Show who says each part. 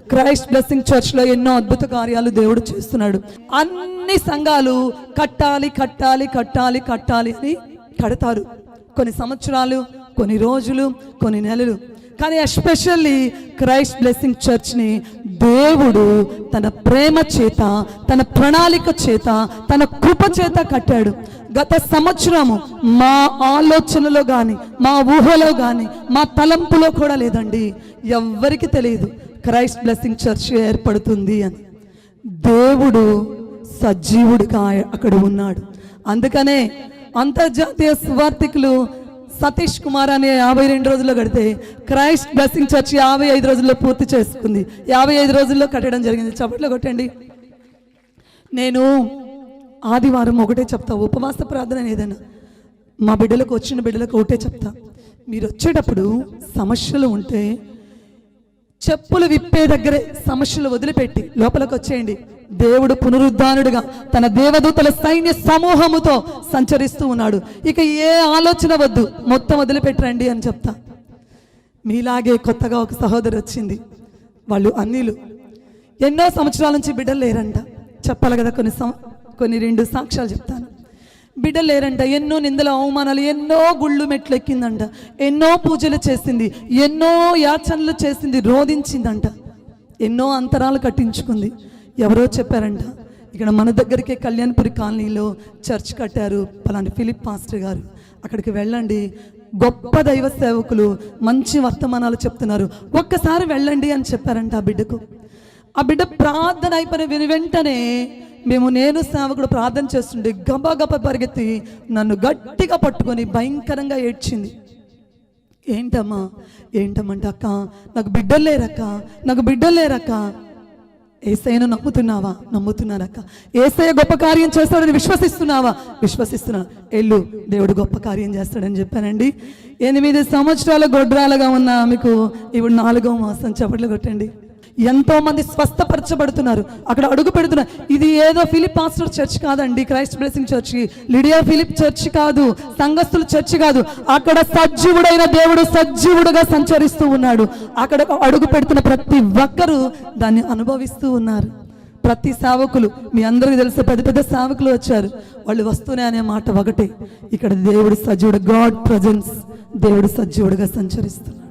Speaker 1: Christ blessing church లో ఎన్నో అద్భుత కార్యాలు దేవుడు చేస్తున్నాడు. అన్ని సంఘాలు కట్టాలి కట్టాలి కట్టాలి కట్టాలి అని కడతారు. కొన్ని సంవత్సరాలు, కొన్ని రోజులు, కొన్ని నెలలు. కానీ ఎస్పెషల్లీ క్రైస్ట్ బ్లెస్సింగ్ చర్చ్ని దేవుడు తన ప్రేమ చేత, తన ప్రణాళిక చేత, తన కృప చేత కట్టాడు. గత సంవత్సరము మా ఆలోచనలో కానీ, మా ఊహలో కానీ, మా తలంపులో కూడా లేదండి. ఎవ్వరికి తెలియదు క్రైస్ట్ బ్లెస్సింగ్ చర్చ్ ఏర్పడుతుంది అని. దేవుడు సజీవుడిగా అక్కడ ఉన్నాడు. అందుకనే అంతర్జాతీయ సువార్థికులు సతీష్ కుమార్ అనే 52 రోజుల్లో కడితే క్రైస్ట్ బ్లెస్సింగ్ చర్చ్ 55 రోజుల్లో పూర్తి చేసుకుంది. 55 రోజుల్లో కట్టడం జరిగింది. చప్పట్లో కొట్టండి. నేను ఆదివారం ఒకటే చెప్తా, ఉపవాస ప్రార్థన ఏదైనా మా బిడ్డలకు, వచ్చిన బిడ్డలకు ఒకటే చెప్తా, మీరు వచ్చేటప్పుడు సమస్యలు ఉంటే చెప్పులు విప్పే దగ్గరే సమస్యలు వదిలిపెట్టి లోపలికి వచ్చేయండి. దేవుడు పునరుద్ధానుడిగా తన దేవదూతల సైన్య సమూహముతో సంచరిస్తూ ఉన్నాడు. ఇక ఏ ఆలోచన వద్దు, మొత్తం వదిలిపెట్టండి అని చెప్తా. మీలాగే కొత్తగా ఒక సహోదరు వచ్చింది. వాళ్ళు అన్నిలు ఎన్నో సంవత్సరాల నుంచి బిడ్డలు లేరంట. చెప్పాలి కదా, కొన్ని 2 సాక్ష్యాలు చెప్తాను. బిడ్డలు లేరంట. ఎన్నో నిందలు, అవమానాలు, ఎన్నో గుళ్ళు మెట్లు ఎక్కిందంట, ఎన్నో పూజలు చేసింది, ఎన్నో యాచనలు చేసింది, రోధించిందంట, ఎన్నో అంతరాలు కట్టించుకుంది. ఎవరో చెప్పారంట, ఇక్కడ మన దగ్గరికే కళ్యాణపురి కాలనీలో చర్చ్ కట్టారు పలానా ఫిలిప్ పాస్టర్ గారు, అక్కడికి వెళ్ళండి, గొప్ప దైవ సేవకులు మంచి వర్తమానాలు చెప్తున్నారు, ఒక్కసారి వెళ్ళండి అని చెప్పారంట ఆ బిడ్డకు. ఆ బిడ్డ ప్రార్థన అయిపోయిన వెంటనే నేను సేవకుడు ప్రార్థన చేస్తుండే గబా గబా పరిగెత్తి నన్ను గట్టిగా పట్టుకొని భయంకరంగా ఏడ్చింది. ఏంటమ్మా ఏంటమ్మంటే, అక్క నాకు బిడ్డలు లేరక్క, నాకు బిడ్డలు లేరక్క. ఏసయ్యను నమ్ముతున్నావా? నమ్ముతున్నానక్క. ఏసయ్య గొప్ప కార్యం చేస్తాడని విశ్వసిస్తున్నావా? విశ్వసిస్తున్నా. ఎల్లు, దేవుడు గొప్ప కార్యం చేస్తాడని చెప్పానండి. 8 సంవత్సరాల గొడ్రాలుగా ఉన్న మీకు ఇప్పుడు 4వ మాసం. చప్పట్లు కొట్టండి. ఎంతో మంది స్వస్థపరచబడుతున్నారు, అక్కడ అడుగు పెడుతున్నారు. ఇది ఏదో ఫిలిప్ పాస్టర్ చర్చ్ కాదండి, Christ blessing church, Lydia Philip church కాదు, సంఘస్థుల చర్చ్ కాదు. అక్కడ సజీవుడైన దేవుడు సజీవుడుగా సంచరిస్తూ ఉన్నాడు. అక్కడ అడుగు పెడుతున్న ప్రతి ఒక్కరూ దాన్ని అనుభవిస్తూ ఉన్నారు. ప్రతి సేవకులు, మీ అందరికీ తెలిసే పెద్ద పెద్ద సేవకులు వచ్చారు, వాళ్ళు వస్తూనే అనే మాట ఒకటే, ఇక్కడ దేవుడు సజీవుడు, గాడ్ ప్రజెన్స్, దేవుడు సజీవుడుగా సంచరిస్తున్నాడు.